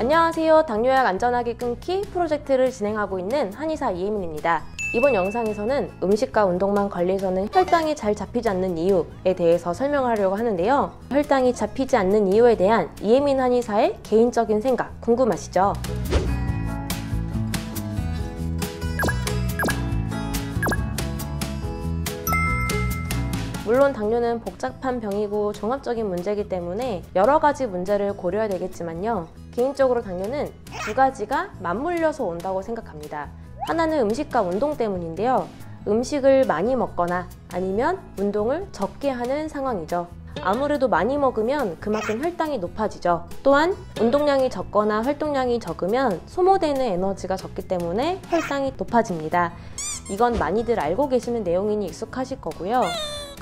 안녕하세요. 당뇨약 안전하게 끊기 프로젝트를 진행하고 있는 한의사 이혜민입니다. 이번 영상에서는 음식과 운동만 관리해서는 혈당이 잘 잡히지 않는 이유에 대해서 설명하려고 하는데요. 혈당이 잡히지 않는 이유에 대한 이혜민 한의사의 개인적인 생각 궁금하시죠? 물론 당뇨는 복잡한 병이고 종합적인 문제이기 때문에 여러 가지 문제를 고려해야 되겠지만요. 개인적으로 당뇨는 두 가지가 맞물려서 온다고 생각합니다. 하나는 음식과 운동 때문인데요. 음식을 많이 먹거나 아니면 운동을 적게 하는 상황이죠. 아무래도 많이 먹으면 그만큼 혈당이 높아지죠. 또한 운동량이 적거나 활동량이 적으면 소모되는 에너지가 적기 때문에 혈당이 높아집니다. 이건 많이들 알고 계시는 내용이니 익숙하실 거고요.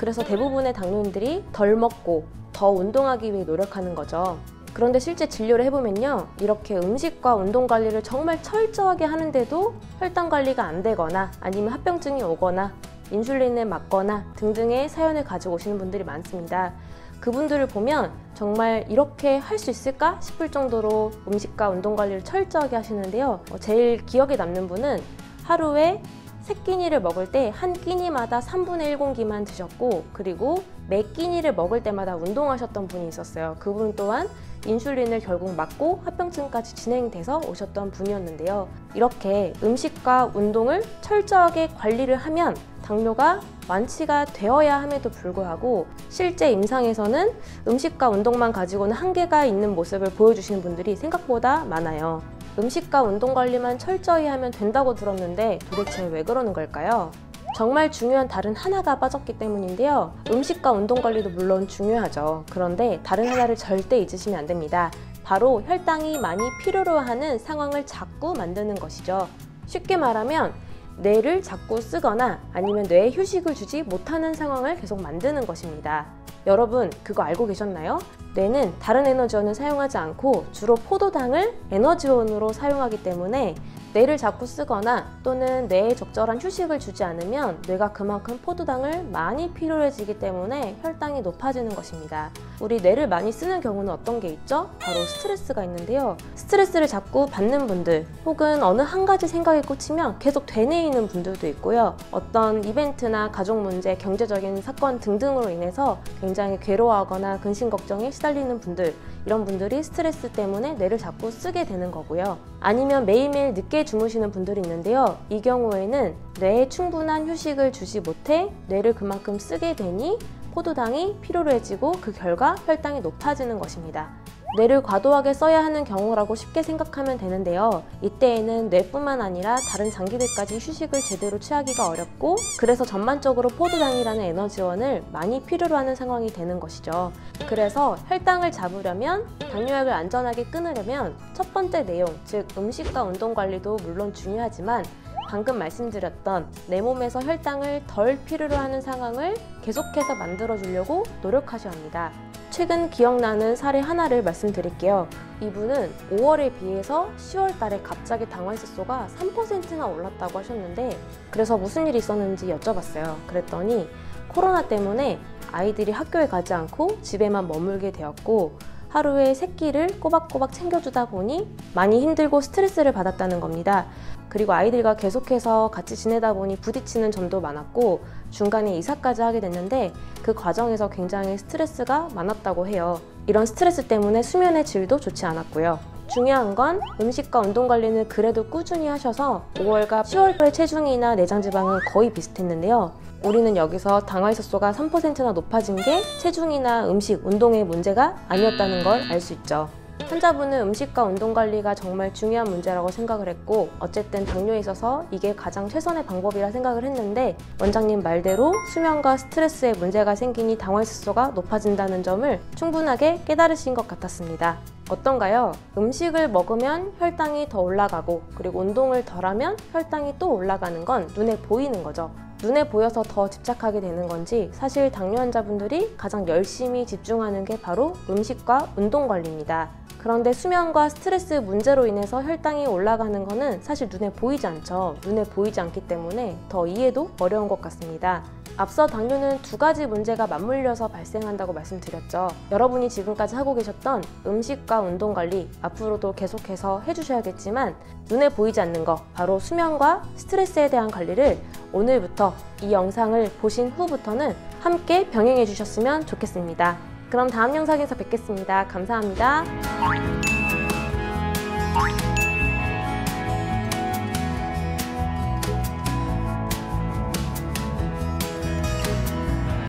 그래서 대부분의 당뇨인들이 덜 먹고 더 운동하기 위해 노력하는 거죠. 그런데 실제 진료를 해보면요, 이렇게 음식과 운동 관리를 정말 철저하게 하는데도 혈당 관리가 안 되거나 아니면 합병증이 오거나 인슐린을 맞거나 등등의 사연을 가지고 오시는 분들이 많습니다. 그분들을 보면 정말 이렇게 할 수 있을까 싶을 정도로 음식과 운동 관리를 철저하게 하시는데요. 제일 기억에 남는 분은 하루에 3끼니를 먹을 때 한 끼니마다 3분의 1공기만 드셨고, 그리고 매 끼니를 먹을 때마다 운동하셨던 분이 있었어요. 그분 또한 인슐린을 결국 맞고 합병증까지 진행돼서 오셨던 분이었는데요. 이렇게 음식과 운동을 철저하게 관리를 하면 당뇨가 완치가 되어야 함에도 불구하고 실제 임상에서는 음식과 운동만 가지고는 한계가 있는 모습을 보여주시는 분들이 생각보다 많아요. 음식과 운동 관리만 철저히 하면 된다고 들었는데 도대체 왜 그러는 걸까요? 정말 중요한 다른 하나가 빠졌기 때문인데요. 음식과 운동 관리도 물론 중요하죠. 그런데 다른 하나를 절대 잊으시면 안 됩니다. 바로 혈당이 많이 필요로 하는 상황을 자꾸 만드는 것이죠. 쉽게 말하면 뇌를 자꾸 쓰거나 아니면 뇌에 휴식을 주지 못하는 상황을 계속 만드는 것입니다. 여러분 그거 알고 계셨나요? 뇌는 다른 에너지원을 사용하지 않고 주로 포도당을 에너지원으로 사용하기 때문에 뇌를 자꾸 쓰거나 또는 뇌에 적절한 휴식을 주지 않으면 뇌가 그만큼 포도당을 많이 필요해지기 때문에 혈당이 높아지는 것입니다. 우리 뇌를 많이 쓰는 경우는 어떤 게 있죠? 바로 스트레스가 있는데요. 스트레스를 자꾸 받는 분들 혹은 어느 한 가지 생각에 꽂히면 계속 되뇌이는 분들도 있고요. 어떤 이벤트나 가족 문제, 경제적인 사건 등등으로 인해서 굉장히 괴로워하거나 근심 걱정에 시달리는 분들, 이런 분들이 스트레스 때문에 뇌를 자꾸 쓰게 되는 거고요. 아니면 매일매일 늦게 주무시는 분들이 있는데요. 이 경우에는 뇌에 충분한 휴식을 주지 못해 뇌를 그만큼 쓰게 되니 포도당이 필요로 해지고 그 결과 혈당이 높아지는 것입니다. 뇌를 과도하게 써야 하는 경우라고 쉽게 생각하면 되는데요. 이때에는 뇌뿐만 아니라 다른 장기들까지 휴식을 제대로 취하기가 어렵고, 그래서 전반적으로 포도당이라는 에너지원을 많이 필요로 하는 상황이 되는 것이죠. 그래서 혈당을 잡으려면, 당뇨약을 안전하게 끊으려면 첫 번째 내용, 즉 음식과 운동 관리도 물론 중요하지만 방금 말씀드렸던 내 몸에서 혈당을 덜 필요로 하는 상황을 계속해서 만들어주려고 노력하셔야 합니다. 최근 기억나는 사례 하나를 말씀드릴게요. 이분은 5월에 비해서 10월 달에 갑자기 당화혈색소가 3%나 올랐다고 하셨는데, 그래서 무슨 일이 있었는지 여쭤봤어요. 그랬더니 코로나 때문에 아이들이 학교에 가지 않고 집에만 머물게 되었고 하루에 3끼를 꼬박꼬박 챙겨주다 보니 많이 힘들고 스트레스를 받았다는 겁니다. 그리고 아이들과 계속해서 같이 지내다 보니 부딪히는 점도 많았고 중간에 이사까지 하게 됐는데 그 과정에서 굉장히 스트레스가 많았다고 해요. 이런 스트레스 때문에 수면의 질도 좋지 않았고요. 중요한 건 음식과 운동 관리는 그래도 꾸준히 하셔서 5월과 10월의 체중이나 내장 지방은 거의 비슷했는데요. 우리는 여기서 당화혈색소가 3%나 높아진 게 체중이나 음식, 운동의 문제가 아니었다는 걸 알 수 있죠. 환자분은 음식과 운동 관리가 정말 중요한 문제라고 생각을 했고 어쨌든 당뇨에 있어서 이게 가장 최선의 방법이라 생각을 했는데 원장님 말대로 수면과 스트레스에 문제가 생기니 당화혈색소가 높아진다는 점을 충분하게 깨달으신 것 같았습니다. 어떤가요? 음식을 먹으면 혈당이 더 올라가고 그리고 운동을 덜 하면 혈당이 또 올라가는 건 눈에 보이는 거죠. 눈에 보여서 더 집착하게 되는 건지 사실 당뇨 환자분들이 가장 열심히 집중하는 게 바로 음식과 운동 관리입니다. 그런데 수면과 스트레스 문제로 인해서 혈당이 올라가는 거는 사실 눈에 보이지 않죠. 눈에 보이지 않기 때문에 더 이해도 어려운 것 같습니다. 앞서 당뇨는 두 가지 문제가 맞물려서 발생한다고 말씀드렸죠. 여러분이 지금까지 하고 계셨던 음식과 운동 관리 앞으로도 계속해서 해주셔야겠지만 눈에 보이지 않는 거, 바로 수면과 스트레스에 대한 관리를 오늘부터 이 영상을 보신 후부터는 함께 병행해 주셨으면 좋겠습니다. 그럼 다음 영상에서 뵙겠습니다. 감사합니다.